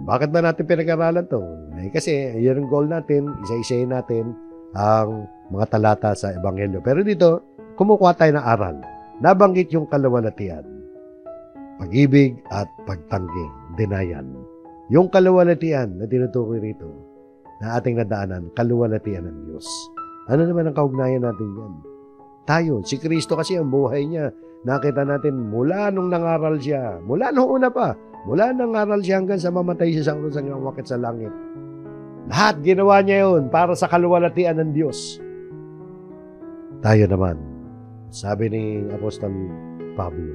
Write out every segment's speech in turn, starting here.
Bakit ba natin pinag-aralan to? Kasi yun ang goal natin, isa-isayin natin ang mga talata sa Ebanghelyo. Pero dito, kumukuha tayo ng aral. Nabanggit yung kaluwalhatian, pag-ibig at pagtanggi, denial. Yung kaluwalhatian na tinutukoy rito, na ating nadaanan, kaluwalhatian ng Diyos. Ano naman ang kaugnayan natin yan? Tayo, si Kristo kasi ang buhay niya. Nakita natin mula nung nangaral siya, mula nung una pa, mula nangaral siya hanggang sa mamatay siya sa krus hanggang umakyat sa langit. Lahat ginawa niya yun para sa kaluwalhatian ng Diyos. Tayo naman, sabi ni Apostol Pablo,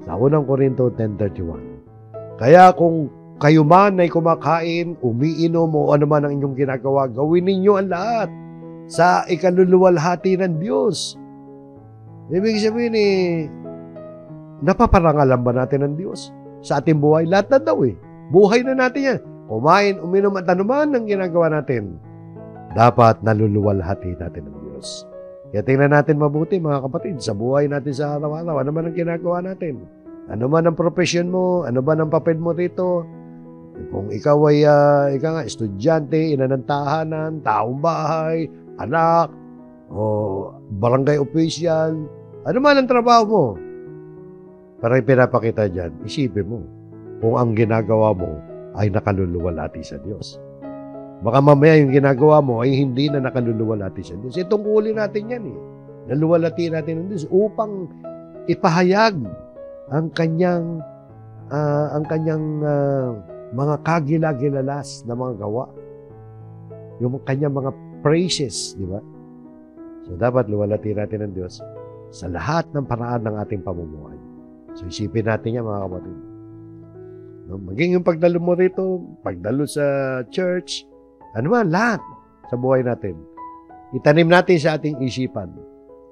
sa unang Korinto 10:31, kaya kung kayo man ay kumakain, umiinom o ano man ang inyong ginagawa, gawin ninyo ang lahat sa ikaluluwalhati ng Diyos. Ibig sabihin napaparangalan ba natin ng Diyos sa ating buhay? Lahat na daw buhay na natin yan. Kumain, uminom at anuman ang ginagawa natin, dapat naluluwalhati natin ng Diyos. Kaya tingnan natin mabuti mga kapatid, sa buhay natin sa araw-araw, ano man ang ginagawa natin? Ano man ang profession mo? Ano ba ang papel mo rito? Kung ikaw ay estudyante, ina ng tahanan, taong bahay, anak, o barangay official, ano man ang trabaho mo, parang pinapakita dyan, isipin mo kung ang ginagawa mo ay nakaluluwalhati sa Diyos. Baka mamaya yung ginagawa mo ay hindi na nakaluluwalhati sa Diyos. Tungkulin natin yan naluwalhati natin ng Diyos upang ipahayag ang kanyang mga kagila-gilalas na mga gawa. Yung kanyang mga praises, di ba? So, dapat luwalhati natin ng Diyos sa lahat ng paraan ng ating pamumuhay. So, isipin natin yan, mga kapatid. Maging yung pagdalo mo rito, pagdalo sa church, ano man, lahat sa buhay natin. Itanim natin sa ating isipan.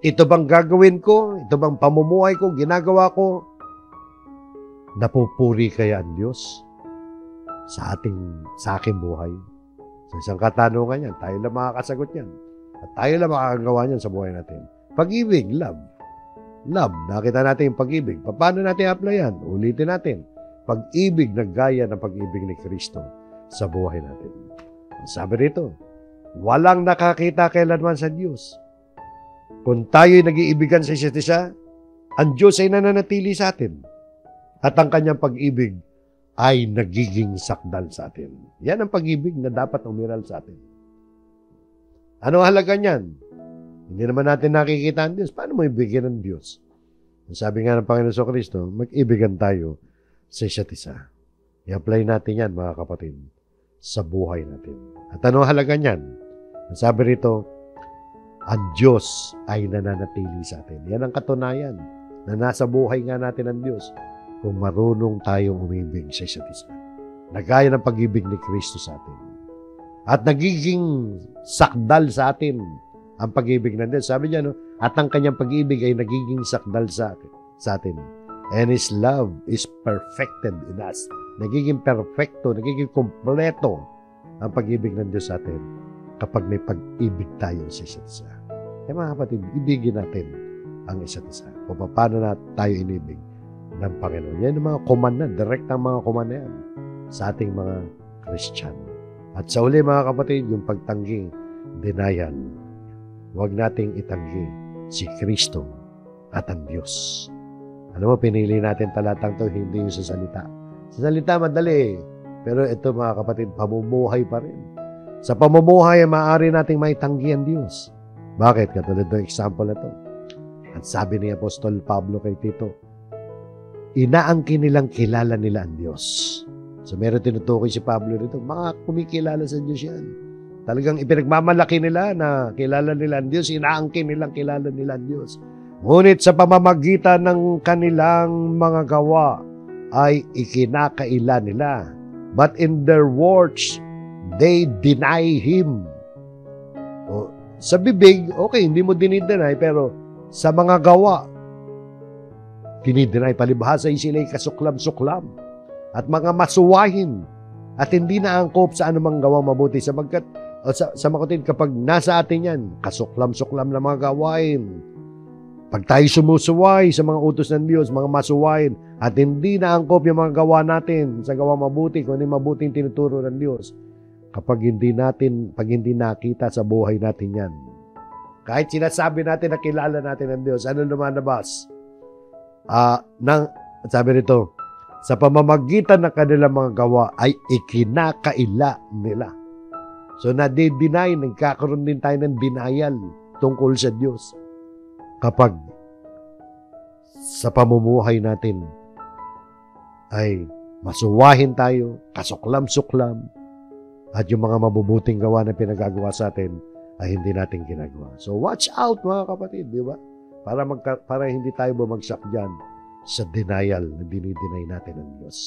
Ito bang gagawin ko? Ito bang pamumuhay ko? Ginagawa ko? Napupuri kaya ang Diyos sa aking buhay? Sa isang katanungan yan, tayo lang makakasagot yan. At tayo lang makakagawa yan sa buhay natin. Pag-ibig, love. Love, nakita natin yung pag-ibig. Paano natin applyan? Ulitin natin. Pag-ibig na gaya ng pag-ibig ni Kristo sa buhay natin. Sabi rito, walang nakakita kailanman sa Diyos. Kung tayo'y nag-iibigan sa isa't isa, ang Diyos ay nananatili sa atin. At ang kanyang pag-ibig ay nagiging sakdal sa atin. Yan ang pag-ibig na dapat umiral sa atin. Ano halaga niyan? Hindi naman natin nakikita ang Diyos. Paano mo ibigyan ng Diyos? Sabi nga ng Panginoon Kristo, mag-ibigan tayo sa isa't isa. I-apply natin yan, mga kapatid, sa buhay natin. At ano halaga niyan? Sabi rito, ang Diyos ay nananatili sa atin. Yan ang katunayan na nasa buhay nga natin ang Diyos kung marunong tayong umibig sa isa't isa. Nagaya ng pag-ibig ni Kristo sa atin. At nagiging sakdal sa atin ang pag-ibig ng Diyos. Sabi niya, at ang kanyang pag-ibig ay nagiging sakdal sa atin. And His love is perfected in us. Nagiging perfecto, nagiging kompleto ang pag-ibig ng Diyos sa atin kapag may pag-ibig tayo sa isa't isa. Kaya mga kapatid, ibigin natin ang isa't isa. O paano na tayo inibig ng Panginoon. Yan ang mga command na, direct ang mga command na yan sa ating mga Kristiyano. At sa uli mga kapatid, yung pagtanggi, denial. Huwag nating itanggi si Kristo at ang Diyos. Ano mo, pinili natin talatang to, hindi yung sa salita. Sa salita, madali. Pero ito mga kapatid, pamumuhay pa rin. Sa pamumuhay, maaari nating maitanggi ang Diyos. Bakit? Katulad ng example na to. At sabi ni Apostol Pablo kay Tito, inaangkin nilang kilala nila ang Diyos. So meron tinutukoy si Pablo dito, mga kumikilala sa Diyos yan. Talagang ipinagmamalaki nila na kilala nila ang Diyos, inaangkin nilang kilala nila ang Diyos. Ngunit sa pamamagitan ng kanilang mga gawa ay ikinakaila nila. But in their words, they deny Him. O, sa bibig, okay, hindi mo dinideny, pero sa mga gawa, dinideny. Palibhasa sila'y kasuklam-suklam at mga masuwahin at hindi naangkop sa anumang gawang mabuti. Sa makutin, kapag nasa atin yan, kasuklam-suklam na mga gawain, Pag tayo sumusuway sa mga utos ng Diyos, mga masuwayin, at hindi naangkop yung mga gawa natin sa gawa mabuti, kung ano yung mabuting tinuturo ng Diyos, pag hindi nakita sa buhay natin yan, kahit sinasabi natin na kilala natin ang Diyos, ano lumalabas? Sabi nito, sa pamamagitan ng kanilang mga gawa ay ikinakaila nila. So, nagkakaroon din tayo ng denial tungkol sa Diyos. Kapag sa pamumuhay natin ay masuwahin tayo, kasuklam-suklam, at yung mga mabubuting gawa na pinagagawa sa atin ay hindi natin ginagawa. So, watch out mga kapatid, di ba? Para hindi tayo bumagsak dyan sa denial na dinideny natin ng Diyos.